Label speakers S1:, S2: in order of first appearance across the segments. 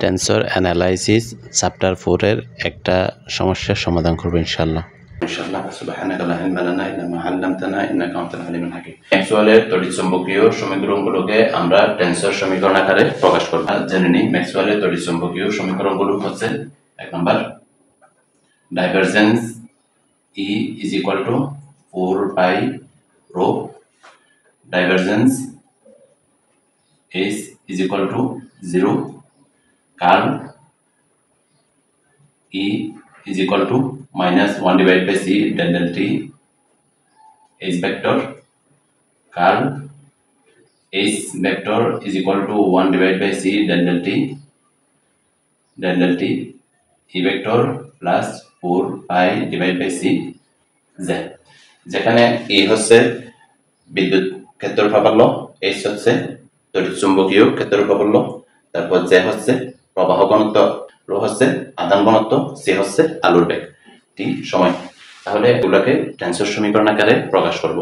S1: Tensor analysis chapter 4 এর একটা সমস্যার সমাধান করব ইনশাআল্লাহ। সুবহানাকা লা ইলমা লানা ইল্লা মা 'আল্লামতানা ইন্নাকা আনতাল আলিমুল হাকিম। ম্যাক্সওয়েলের তড়িৎচুম্বকীয় সমীকরণগুলোকে আমরা টেন্সর সমীকরণ আকারে প্রকাশ করব। জেনে নিই ম্যাক্সওয়েলের তড়িৎচুম্বকীয় সমীকরণগুলো হচ্ছে এক number divergence E is equal to 4 pi rho, divergence S is equal to 0, curl E is equal to minus 1 divided by C del T, H vector, curl H vector is equal to 1 divided by C del T, E vector plus 4 pi divided by C z, যেখানে E হচ্ছে বিদ্যুৎ ক্ষেত্রফল বল, H হচ্ছে তড়িৎচুম্বকীয় ক্ষেত্রফল বল, তারপর z হচ্ছে প্রবাহ ঘনত্ব, ρ হচ্ছে আধান ঘনত্ব, c হচ্ছে আলোর বেগ, t সময়। তাহলে এগুলোকে টেন্সর সমীকরণ আকারে প্রকাশ করব।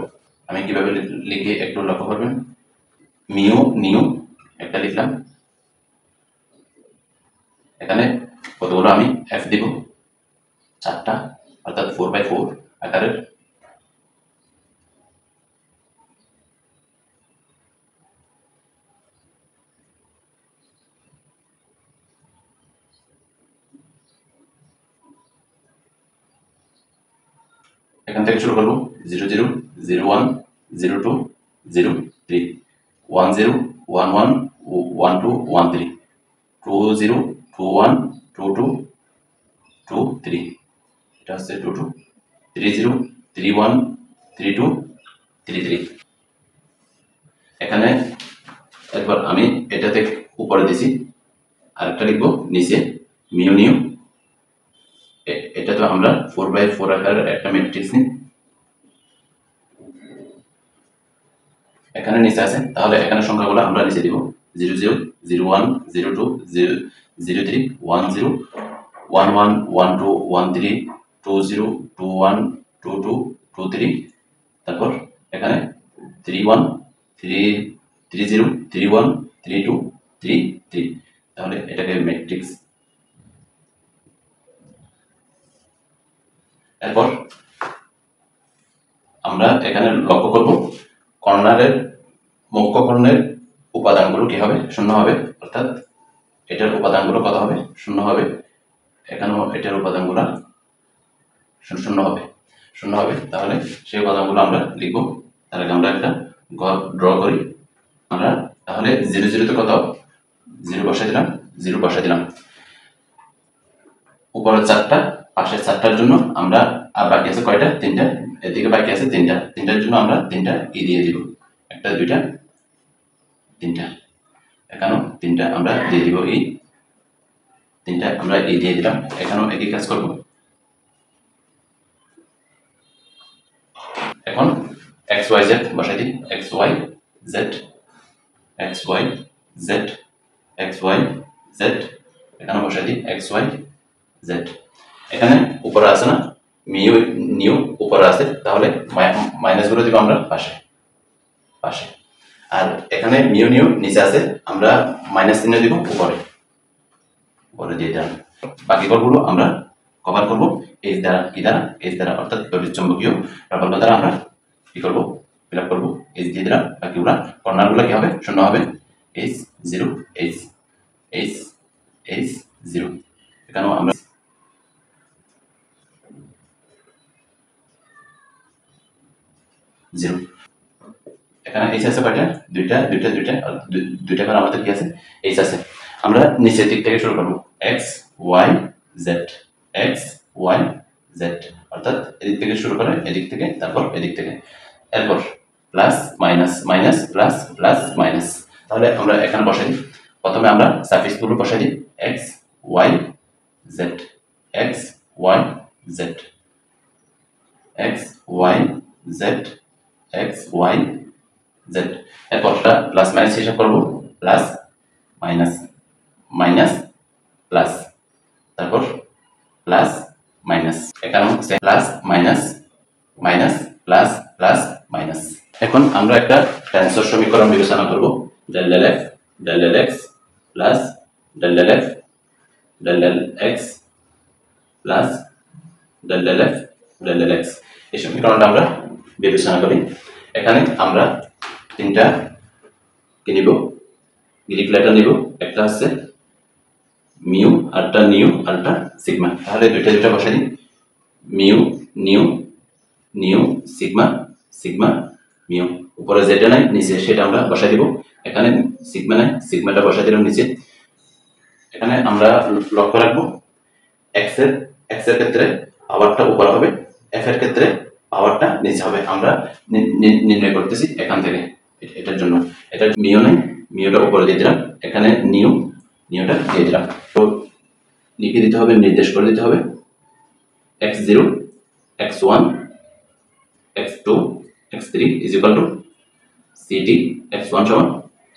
S1: আমি কিভাবে লিখি একটু লক্ষ্য করবেন। মিউ নিউ একটা লিখলাম, এখানে কতগুলো আমি f দিব, 4টা, অর্থাৎ 4/4 আকারের। এখান থেকে শুরু করব 0 0 0 1 0 2 0 3 1 0 1 1 1 2 1 3 2 0 2 1 2 2 2 3, এটা হচ্ছে 2 2 3 0 3 1 3 2 3 3। এখানে একবার আমি এটাতে উপরে দিছি, আরেকটা লিখবো নিচে মিউ নিউ। এটা তো আমরা 4/4 আকারের একটা ম্যাট্রিক্স নিই, এখানে নিচে আছে, তাহলে এখানে সংখ্যাগুলো আমরা নিচে দিব 0 0 0 1 0 2 0 0 3 1 0 1 1 1 2 1 3 2 0 2 1 2 2 2 3, তারপর এখানে 3 1 3 3 0 3 1 3 2 3 3। তাহলে এটাকে ম্যাট্রিক্স। এরপর আমরা এখানে লক্ষ্য করব কর্নারের মুখ্য কর্ণের উপাদানগুলো কি হবে, শূন্য হবে, অর্থাৎ এটার উপাদানগুলো কত হবে, শূন্য হবে। এখানেও এটার উপাদানগুলো শূন্য হবে। তাহলে সেই উপাদানগুলো আমরা লিখব। তার আগে আমরা একটা ঘর ড্র করি আমরা। তাহলে 0 0 তে কত, 0 বসাই দিলাম, উপরের 4টা, পাশের 4টার জন্য আমরা, আর বাকি আছে কয়টা, 3টা, এদিকে বাকি আছে 3টার জন্য আমরা 3টা ই দিয়ে দিব, 1 2 3টা, এখানেও 3টা আমরা দিয়ে দিব, এই 3টা আমরা এই দিয়ে দিলাম। এখানেও একই কাজ করব। এখন x y z বসাই দিই, x y z এখানে বসাই দিই x y z। এখানে উপরে আছে না মিউ নিউ, উপরে আছে, তাহলে মাইনাস গুলো দিব আমরা পাশে, আর এখানে মিউ নিউ নিচে আছে, আমরা মাইনাস চিহ্ন দিব উপরে দিয়ে দিলাম। বাকি ঘরগুলো আমরা কভার করব এইচ দ্বারা, কি দ্বারা, এইচ দ্বারা, অর্থাৎ তড়িৎচুম্বকীয় প্রাবল্য দ্বারা আমরা কি করব, ফিল আপ করবো। এইচ দিয়ে দিলাম, বাকিগুলা কর্নারগুলো কি হবে, শূন্য হবে। এইচ 0 এইচ 0, এখানেও আমরা 0। এখানে এইচ আছে কয়টা, দুইটা, কারণ আমাদের কি আছে, এইচ আছে। আমরা নিচের দিক থেকে শুরু করবো, x y z, অর্থাৎ এদিক থেকে শুরু করে, এদিক থেকে, তারপর এদিক থেকে, এরপর plus minus, plus plus minus. তাহলে আমরা এখানে বসাই দিই, প্রথমে আমরা সাফিক্সগুলো বসাই দিই, x y z, এরপর প্লাস মাইনাস হিসাব করবো, প্লাস মাইনাস প্লাস, তারপর প্লাস মাইনাস, এখানে plus minus plus plus minus. এখন আমরা একটা টেন্সর সমীকরণ বিবেচনা করব, del f plus del f del del X plus del del F del del X. এই সমীকরণটা আমরা বিবেচনা করি। এখানে আমরা তিনটা কি নিব, গ্রিক লেটার নিব। একটা হচ্ছে মিউ, আরটা নিউ, আরটা সিগমা। তাহলে দুইটা বসাই দিই, mu new new sigma sigma mu. উপরে যেটা নাই নিচে সেটা আমরা বসাই দিব। এখানে সিগমা নাই, সিগমাটা বসাই দিলাম নিচে। এখানে আমরা লক্ষ্য রাখবো এক্স এর ক্ষেত্রে পাওয়ারটা উপর হবে, এফ এর ক্ষেত্রে পাওয়ারটা নিচে হবে। আমরা নির্ণয় করতেছি এখান থেকে। এটার জন্য এটা মিউ নাই, মিউটা উপরে দিয়ে দিলাম। এখানে নিউটা দিয়ে দিলাম। তো লিখে দিতে হবে, নির্দেশ করে দিতে হবে x0 x1 x2 x3 is equal two ct। x1 সমান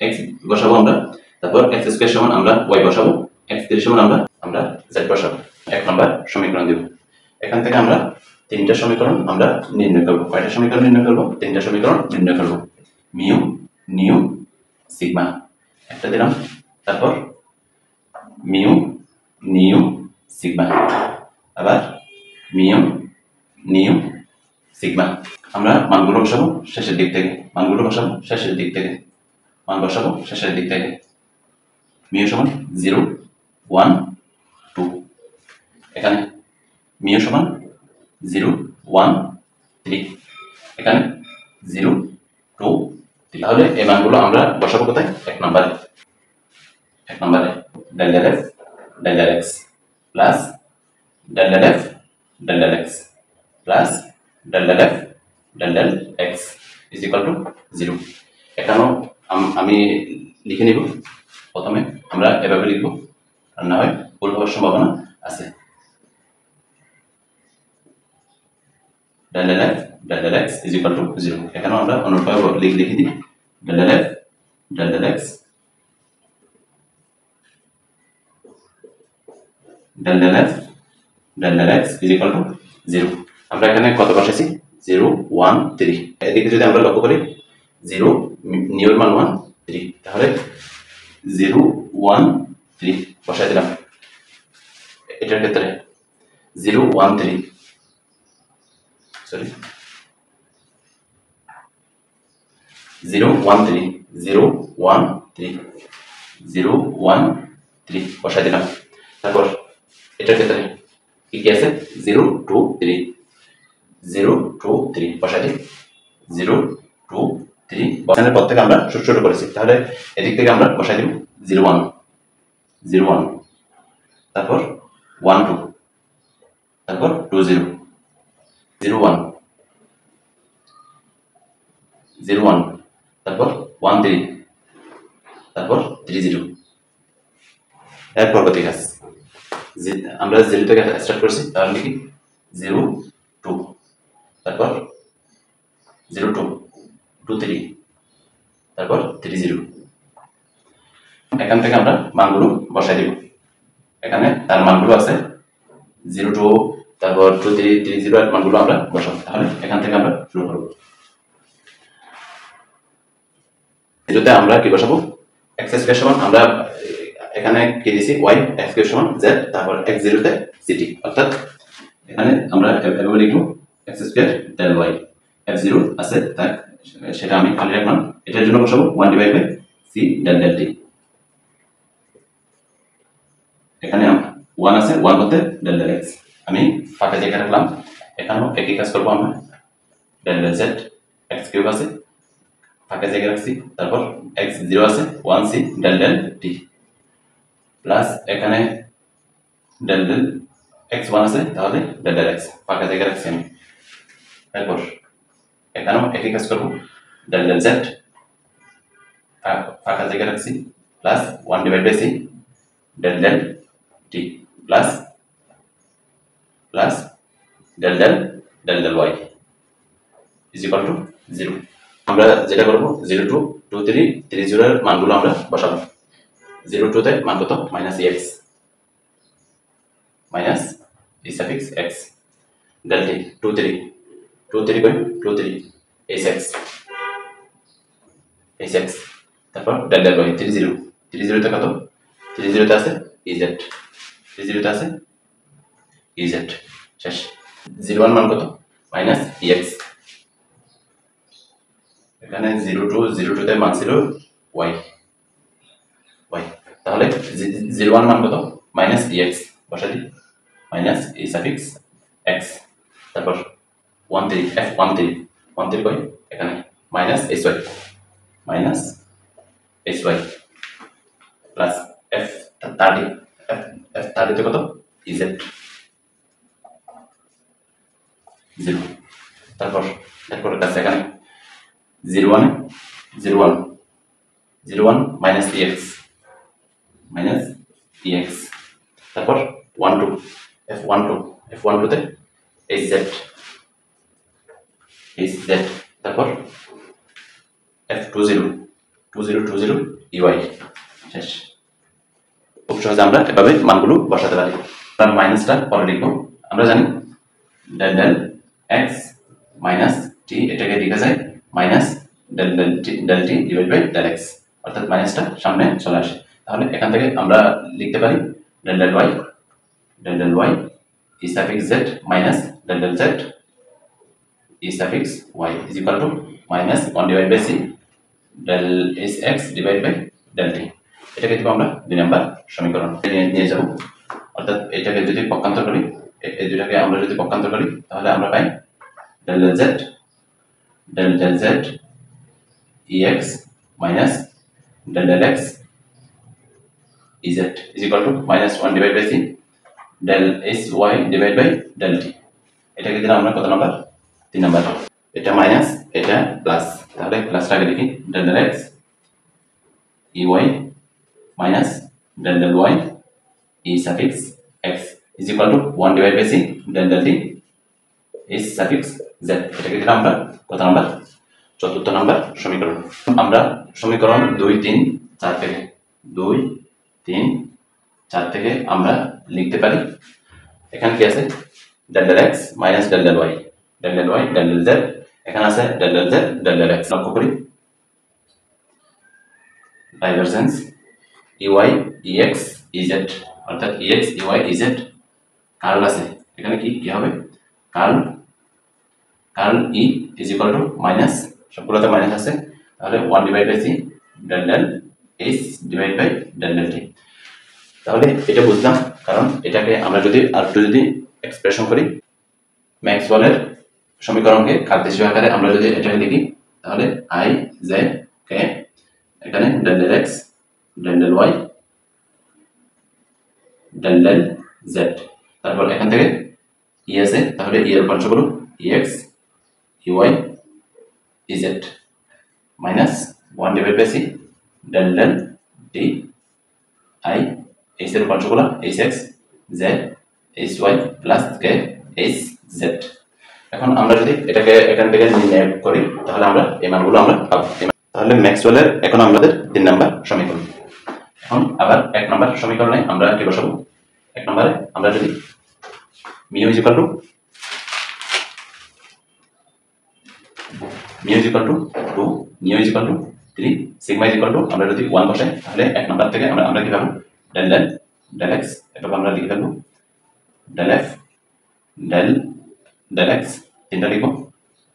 S1: x বসাবো আমরা, তারপর x স্কয়ার সমান আমরা y বসাবো, x3 সমান আমরা z বসাবো। এক নাম্বার সমীকরণ দেব। এখান থেকে আমরা তিনটা সমীকরণ আমরা নির্ণয় করব। কয়টা সমীকরণ নির্ণয় করব? তিনটা সমীকরণ নির্ণয় করব। মিউ নিউ সিগমা একটা দিলাম, তারপর মিউ নিউ সিগমা, আবার মিউ নিউ সিগমা। আমরা মানগুলো বসাবো শেষের দিক থেকে, মান বসাবো শেষের দিক থেকে। মিউ সমান 0 1 2, এখানে মিউ সমান 0 1 3, এখানে 0 2 3। তাহলে এই মানগুলো আমরা বসাবো কোথায়? এক নম্বরে del del F del del X plus del del F del del X plus del del F del del X is equal to 0। এখানেও আমি লিখে নিব। প্রথমে আমরা এভাবে লিখব, আর না হয় ভুল হওয়ার সম্ভাবনা আছে। Del del F del del X is equal to 0। এখানেও আমরা অনুরূপভাবে লিখে দিই del del F del del X del del F del del X is equal to 0। আমরা এখানে কত বসাইছি? 0 1 3। এদিকে যদি আমরা লক্ষ্য করি 0 নিউর মান 1 3, তাহলে 0 1 3 বসাই দিলাম। এটার ক্ষেত্রে 0 1 3 সরি 0 1 3 0 1 3 0 1 3 বসাই দিলাম। তারপর এটার ক্ষেত্রে কি আছে? 0 2 3 0 2 3 বসাই দিই। 0 2 3 বসানোর পর থেকে আমরা ছোট করেছি, তাহলে এদিক থেকে আমরা বসাই দিব 0 1 0 1, তারপর 1 2, তারপর 2 0 0 1 0 1, তারপর 1 3, তারপর 3 0। এরপর কত কাজ? আমরা 0 থেকে স্টার্ট করছি, তাহলে কি 0 2, তারপর 0 2 2 3, তারপর 3 0। এখান থেকে আমরা মানগুলো বসাই দিব। এখানে তার মানগুলো আছে 0 2, তারপর 2 3 3 0 এর মানগুলো আমরা বসাবো। তাহলে এখান থেকে আমরা শুরু করব। 0 তে আমরা কি বসাবো? x স্কয়ার সমান আমরা এখানে কি দিছি y, x স্কয়ার সমান z, তারপর x0 তে ct। অর্থাৎ এখানে আমরা এভাবে লিখব x square del y। f0 আছে তাই সেটা আমি খালি রাখলাম। এটার জন্য বসাবো 1 divide by c del del t। এখানে 1 আছে, 1 বলতে ডেল ডেল x আমি ফাঁকা জায়গা রাখলাম। এখানেও একই কাজ করব আমরা। Del del z x cube আছে, ফাঁকা জায়গা রাখছি। তারপর x0 আছে 1c del del t plus এখানে ডেল ডেল x1 আছে, তাহলে ডেল ডেল x ফাঁকা জায়গা রাখছি আমি। তারপর এখানেও একই কাজ করব। ডেল ডেল z ফাঁকা জায়গা রাখছি plus 1 divide by c del del t plus del del y is equal to 0। আমরা যেটা করব 0 2 2 3 3 0 এর মানগুলো আমরা বসাবো। 0 2 তে মান কত? -x minus e suffix x ডেল t 2 3 2 3 কই 2 3 h x তারপর ডেল ডেল y 3 0 তে কত? 3 0 তে আছে ez থ্রি জিরোতে আছে ইজেড শেষ। 0 1 মান কত মাইনাস এক্স, এখানে 0 2 তে মান ছিল ওয়াই ওয়াই, তাহলে 0 1 মান কত মাইনাস এক্স বসা দিই, মাইনাস ই সাফিক্স এক্স, তারপর 1 3 f 1 3 1 3 কই এখানে minus hy plus f 30 f 30 তে কত z 0, তারপর কাছে এখানে 0 1 মাইনাস ex, তারপর 1 2 f 1 2 তে hz, তারপর f 2 0 ey শেষ। খুব সহজে আমরা এভাবে মানগুলো বসাতে পারি। আমরা মাইনাসটা পরে লিখব। আমরা জানি ডেল x মাইনাস t, এটাকে লেখা যায় মাইনাস ডেল t divide by del x, অর্থাৎ মাইনাসটা সামনে চলে আসে। তাহলে এখান থেকে আমরা লিখতে পারি del y E suffix z minus del z E suffix y is equal to minus 1 divide by c del x divide by del t। এটাকে দিব আমরা 2 নাম্বার সমীকরণ নিয়ে যাব, অর্থাৎ এটাকে যদি পক্ষান্তর করি, এই দুটাকে আমরা যদি পক্ষান্তর করি তাহলে আমরা পাই del z ex minus del x ez is equal to minus 1 divided by c del sy divided by del t। এটাকে দিলাম আমরা কত নাম্বার 3 নাম্বার, এটা মাইনাস এটা প্লাস, তাহলে প্লাসটাকে লিখি del x ey minus del y e suffix x is equal to 1 divided by c del t is suffix z। এটাকে দিলাম আমরা কত নাম্বার 4 নাম্বার সমীকরণ। আমরা সমীকরণ 2 3 4 থেকে 2 3 4 থেকে আমরা লিখতে পারি, এখানে কি আছে del x minus del y del z, এখানে আছে del z del x। লক্ষ্য করি ডাইভারজেন্স ey ex ez, অর্থাৎ ex ey ez কার্ল আছে, এখানে কি হবে curl e is equal to minus, সবগুলোতে মাইনাস আছে, তাহলে 1 divide by c del h divide by del t। তাহলে এটা বুঝলাম, কারণ এটাকে আমরা যদি আরেকটু যদি এক্সপ্রেশন করি ম্যাক্সওয়েলের সমীকরণকে কার্তেশীয় আকারে আমরা যদি এটাকে লিখি তাহলে i z k এখানে del x del y del z, তারপর এখান থেকে e আছে, তাহলে e এর পার্থক্য ex ey ez minus 1 divided by c del t i h এর পার্থক্য hx z hy plus k hz। এখন আমরা যদি এটাকে এখান থেকে নির্ণয় করি তাহলে আমরা এই মানগুলো আমরা পাবো। তাহলে ম্যাক্সওয়েলের এখন আমাদের 3 নাম্বার সমীকরণ। এখন আবার 1 নাম্বার সমীকরণে আমরা কি বসাবো, 1 নম্বরে আমরা যদি mu is equal to 2 mu is equal to 3 sigma is equal to আমরা যদি 1 বসাই তাহলে 1 নাম্বার থেকে আমরা কি পাবো del x, এটা আমরা লিখে ফেলবো del f del x, তিনটা লিখবো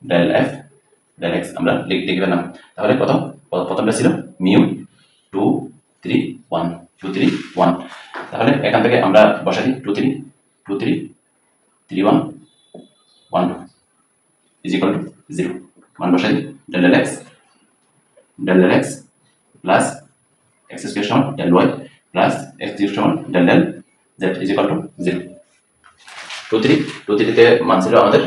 S1: del f del x আমরা লিখে ফেললাম। তাহলে প্রথমটা ছিল mu 2 3 1 তাহলে এখান থেকে আমরা বসাই 2 3 3 1 1 2 is equal to 0, মান বসাই del x plus x square সমান del y plus x cube সমান del z is equal to 0। 2 3 তে মান ছিল আমাদের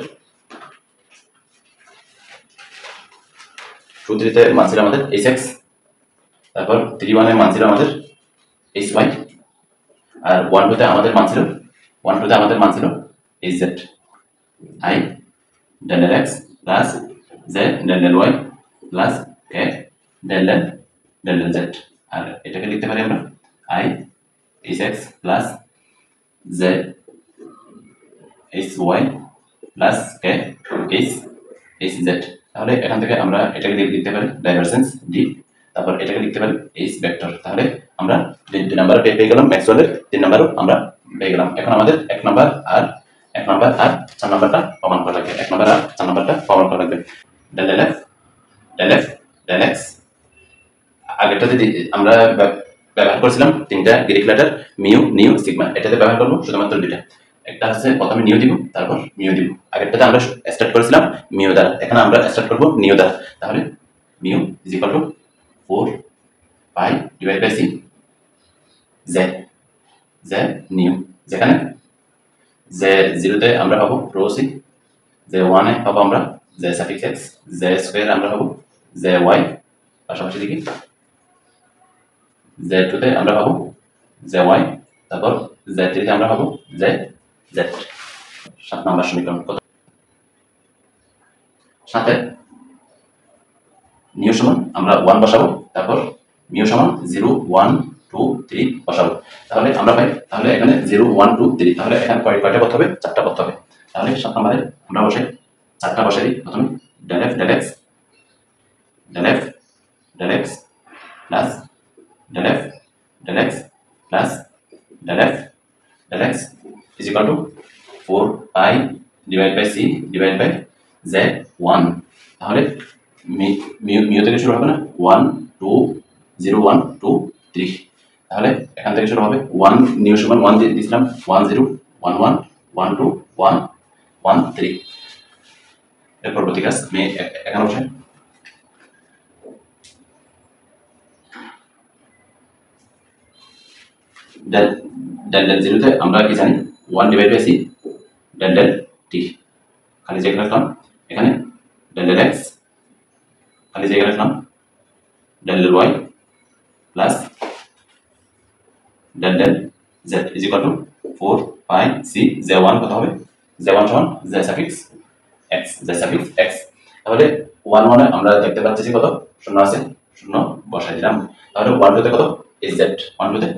S1: 2 3 তে মান ছিল আমাদের hx, তারপর 3 1 এ মান ছিল আমাদের hy, আর 1 2 তে আমাদের মান ছিল hz i del x plus z del y plus k del z, আর এটাকে লিখতে পারি আমরা i hx plus z hy plus k hz। তাহলে এখান থেকে আমরা এটাকে লিখতে পারি ডাইভারজেন্স d, তারপর এটাকে লিখতে পারি h ভেক্টর। তাহলে আমরা 2 নাম্বার পেয়ে গেলাম ম্যাক্সওয়েলের, 3 নাম্বারও আমরা পেয়ে গেলাম। এখন আমাদের 1 নাম্বার আর 4 নাম্বারটা প্রমাণ করা লাগবে। 1 নাম্বার আর 4 নাম্বারটা প্রমাণ করা লাগবে। Del F del F del X, আগেরটাতে আমরা ব্যবহার করেছিলাম 3টা Greek letter mu, nu, sigma. এটাতে ব্যবহার করবো শুধুমাত্র 2টা। একটা হচ্ছে প্রথমে নিউ দিব, তারপর মিউ দিব। আগেরটাতে আমরা স্টার্ট করেছিলাম মিউ দ্বারা, এখানে আমরা স্টার্ট করবো নিউ দ্বারা। তাহলে mu is equal to 4 pi divide by C Z, Z nu, যেখানে জে 0-তে আমরা পাবো রো সি, জে 1-এ পাবো আমরা J suffix X, J square আমরা পাবো জে ওয়াই, পাশাপাশি লিখি জে 2-তে আমরা পাবো জে ওয়াই, তারপর জে 3-তে আমরা পাবো জে জেড। 7 নাম্বার সমীকরণ কত? সাথে নিউ সমান আমরা 1 বসাবো, তারপর মিউ সমান 0 1 2 3 বসাবো। তাহলে আমরা পাই, তাহলে এখানে 0 1 2 3, তাহলে এখানে কয়টা পথ হবে? 4টা পথ হবে। তাহলে 7 নম্বরে আমরা বসাই 4টা বসাই দিই। প্রথমে del F del X del F del X plus del F del X plus del F del X is equal to 4 pi divide by C divide by J 1। তাহলে মিউ থেকে শুরু হবে না, 1 2 0 1 2 3, তাহলে এখান থেকে শুরু হবে 1 নিউ সমান 1 দিয়ে দিয়েছিলাম, 1 0 1 1 1 2 1 1 3। এর পরবর্তী কাজ আমি এখানে বসাই ডেল ডেল ডেল 0-তে আমরা কি জানি 1 divide by C del del T, খালি জায়গা রাখলাম এখানে ডেল ডেল এক্স, খালি জায়গা রাখলাম del del Y plus del del Z is equal to 4 pi C J 1 কত হবে? জে 1 সমান J suffix X, J suffix X. তাহলে 1 1-এ আমরা দেখতে পাচ্ছি যে কত শূন্য আছে, শূন্য বসাই দিলাম। তাহলে 1 2-তে কত? এস জেড, 1 2-তে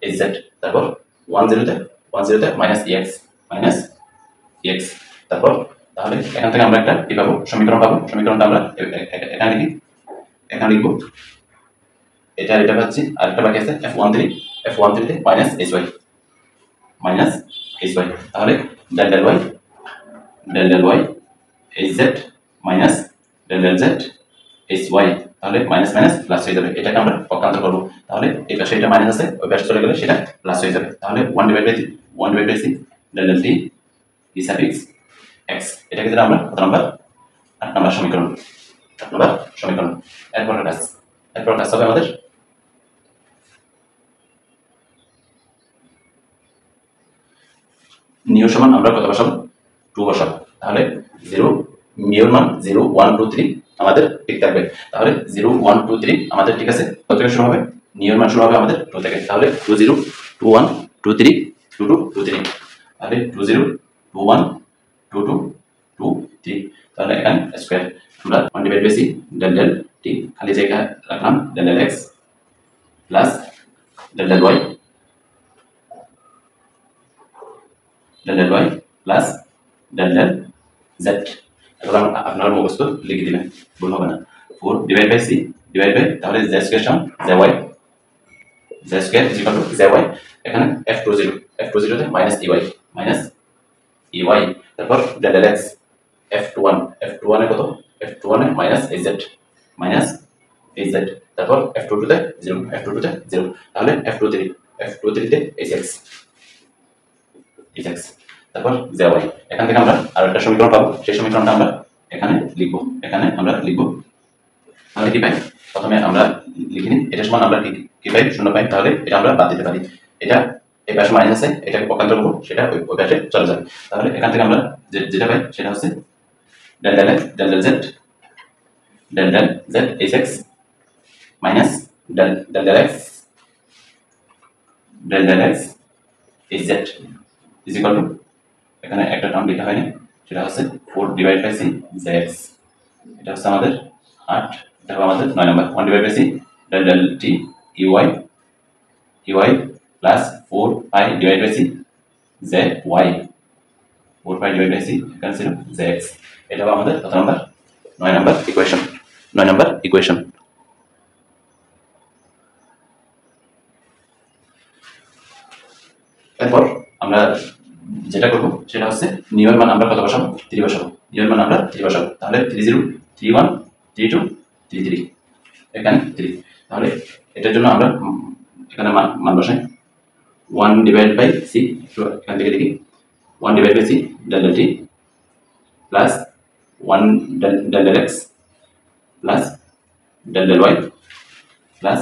S1: এস জেড, তারপর 1 0-তে মাইনাস এক্স, মাইনাস এক্স। তারপর তাহলে এখান থেকে আমরা একটা কি পাবো? সমীকরণ পাবো। সমীকরণটা আমরা এখানে লিখি, এখানে লিখবো এটা পাচ্ছি, আর একটা বাকি আছে f13 তে মাইনাস hy, তাহলে del del Y hz minus del del Z hy, তাহলে মাইনাস মাইনাস প্লাস হয়ে যাবে। এটাকে আমরা পক্ষান্তর করব, তাহলে এই পাশে এটা মাইনাস আছে, ওই পাশে চলে গেলে সেটা প্লাস হয়ে যাবে। তাহলে 1 divide by C del del T E suffix X, এটাকে যেটা আমরা কত নাম্বার? 8 নাম্বার সমীকরণ। 8 নাম্বার সমীকরণ। এরপর কাজ হবে আমাদের নিউ সমান আমরা কত বসাবো? 2 বসাবো। তাহলে 0 মিউর মান 0 1 2 3 আমাদের ঠিক থাকবে। তাহলে 0 1 2 3 আমাদের ঠিক আছে। কত থেকে শুরু হবে? নিউর মান শুরু হবে আমাদের 2 থেকে। তাহলে 2 0 2 1 2 3 2 2 2 3, তাহলে 2 0 2 1 2 2 2 3, তাহলে এখানে স্কয়ার আমরা 1 divide by C del del T, খালি জায়গা রাখলাম del del X plus del del Y plus del del Z. এগুলো আপনার মুখস্থ লিখে দিবেন, ভুল হবে না। 4 divide by C divide by, তাহলে জেড স্কয়ার সমান J Y, J square is equal to J Y, এখানে f20 তে মাইনাস ইওয়াই, তারপর ডেল ডেল এক্স f21 এ কত? f21 এ মাইনাস hz, তারপর f22 তে 0, তাহলে f23 তে hx, তারপর জে ওয়াই। এখান থেকে আমরা আরেকটা সমীকরণ পাবো, সেই সমীকরণটা আমরা এখানে লিখবো। তাহলে কি পাই? প্রথমে আমরা লিখে নিই, এটা সমান আমরা কি পাই? 0 পাই। তাহলে এটা আমরা বাদ দিতে পারি, এটা এই পাশে মাইনাস আছে, এটাকে পক্ষান্তর করবো, সেটা ওই পাশে চলে যাবে। তাহলে এখান থেকে আমরা যেটা পাই সেটা হচ্ছে del del X del del Z hx minus del del X hz is equal to, এখানে একটা টার্ম লেখা হয়নি, সেটা হচ্ছে 4 ডিভাইড বাই সি jx, এটা হচ্ছে আমাদের 8, এটা হবে আমাদের 9 number. 1 divide by C del del T UI plus 4 pi divide by C J Y, 4 pi divide by C এখানে ছিল jx, এটা হবে আমাদের কত নাম্বার? 9 number equation. এরপর আমরা যেটা করব সেটা হচ্ছে নিউ এর মান আমরা কত বসাবো 3 বসাবো নিউ এর মান আমরা 3 বসাবো তাহলে 30 31 32 33 এখানে 3 তাহলে এটার জন্য আমরা এখানে মান বসাই 1 ডিভাইড বাই সি এখান থেকে লিখি 1 divide by C delta T plus 1 delta X plus delta Y plus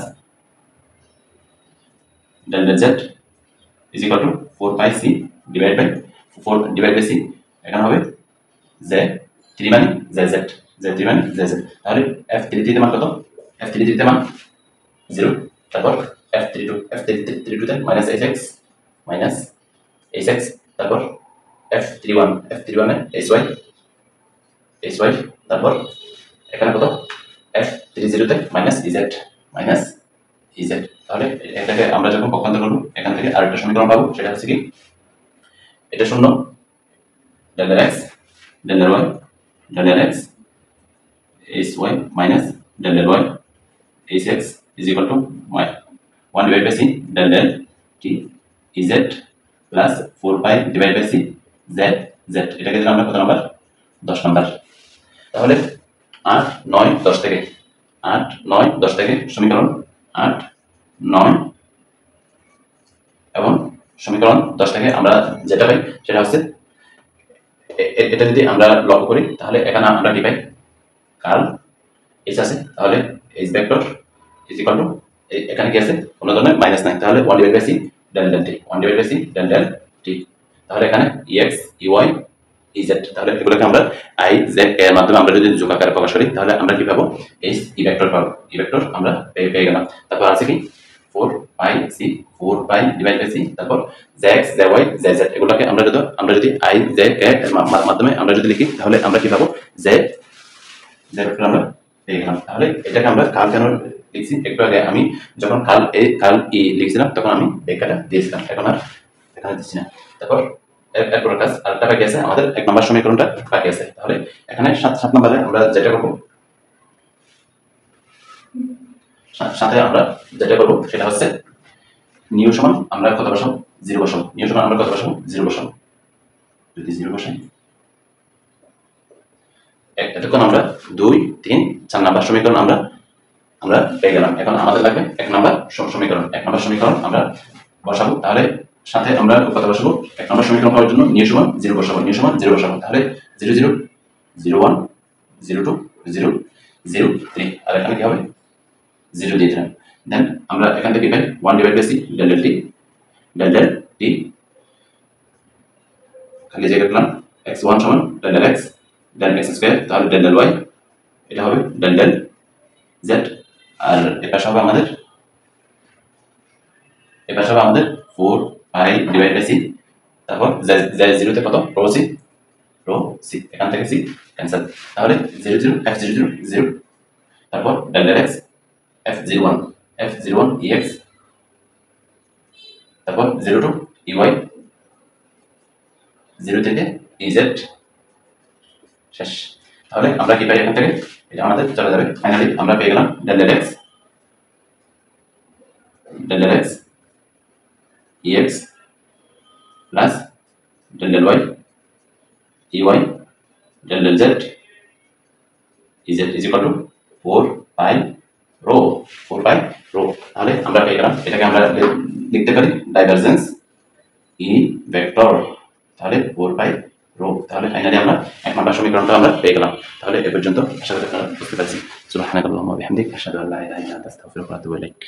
S1: delta Z is equal to 4 pi C divide by 4 divide by C এখানে হবে জে 3 মানে জে জেড জে 3 মানে J Z তাহলে f33 তে মান কত f33 তে মান 0 তারপর f32 তে মাইনাস hx তারপর f31 এ hy তারপর এখানে কত f30 তে মাইনাস ez তাহলে এটাকে আমরা যখন পক্ষান্তর করব এখান থেকে আরেকটা সমীকরণ পাবো সেটা হচ্ছে কি এটা শূন্য delta x delta y delta x hy minus delta y hx is equal to 1 divided by c del t z plus 4 pi divided by c z এটাকে দিলাম আমরা কত নাম্বার 10 নাম্বার তাহলে 8 9 10 থেকে 8 9 10 থেকে সমীকরণ 8 9 এবং সমীকরণ 10 থেকে আমরা যেটা পাই সেটা হচ্ছে এটা যদি আমরা লক্ষ্য করি তাহলে এখানে আমরা কি পাই কার্ল h আছে তাহলে h vector is equal to এখানে কি আছে কোনো ধরনের মাইনাস নাই তাহলে 1 divide by c del del t 1 divide by c del del t তাহলে এখানে ex ey ez তাহলে এগুলোকে আমরা i z এর মাধ্যমে আমরা যদি যোগ আকারে প্রকাশ করি তাহলে আমরা কি পাবো h e ভেক্টর পাবো e ভেক্টর আমরা পেয়ে গেলাম তারপর আছে কি 4 pi c 4 pi divide by c তারপর zx zy zz এগুলোকে আমরা যদি i z এর মাধ্যমে আমরা যদি লিখি তাহলে আমরা কি পাবো z ভেক্টর আমরা পেয়ে গেলাম তাহলে এটাকে আমরা কাল কেন লিখছি একটু আগে আমি যখন কাল ই লিখছিলাম তখন আমি ব্যাখ্যাটা দিয়েছিলাম এখন আর এখানে দিচ্ছি না তারপর এরপর কাজ আরেকটা বাকি আছে আমাদের 1 নম্বর সমীকরণটা বাকি আছে তাহলে এখানে 7 নম্বরে আমরা যেটা করব সাথে আমরা যেটা করব সেটা হচ্ছে নিউ সমান আমরা কত বসাবো 0 বসাবো নিউ সমান আমরা কত বসাবো 0 বসাবো যদি 0 বসাই এতক্ষণ আমরা 2 3 4 নম্বর সমীকরণ আমরা পেয়ে গেলাম এখন আমাদের লাগবে 1 নম্বর সমীকরণ 1 নম্বর সমীকরণ আমরা বসাবো তাহলে সাথে আমরা কত বসাবো 1 নম্বর সমীকরণ পাওয়ার জন্য নিউ সমান 0 বসাবো নিউ সমান 0 বসাবো তাহলে 0 0 01 02 0 03 আর এখানে কি হবে 0 দিয়ে দিলাম দেন আমরা এখান থেকে পাই 1 divide by c del del t খালি জায়গা পেলাম x1 সমান del del x del x square তাহলে ডেল ডেল y এটা হবে ডেল ডেল z আর এটা সব আমাদের 4 pi ডিভাইড বাই c তারপর z 0 তে কত রো c এখান থেকে c ক্যান্সেল তাহলে 0 0 f00 0 তারপর del del x f01 ex তারপর 02 ey 0 থেকে ez শেষ তাহলে আমরা কি পাই এখান থেকে এটা আমাদের চলে যাবে ফাইনালি আমরা পেয়ে গেলাম del del x ex plus del del y ey del del z ez is equal to 4 pi rho 4 pi rho তাহলে আমরা পেয়ে গেলাম এটাকে আমরা লিখতে পারি ডাইভারজেন্স ই ভেক্টর তাহলে 4 pi রো তাহলে ফাইনালি আমরা 1 নম্বর সমীকরণটা আমরা পেয়ে গেলাম তাহলে এ পর্যন্ত আশা করি আপনারা বুঝতে পারছেন সুবহানাকাল্লাহুম্মা ওয়া বিহামদিক আশহাদু আল্লা ইলাহা ইল্লা আনতা আস্তাগফিরুকা ওয়া আতুবু ইলাইক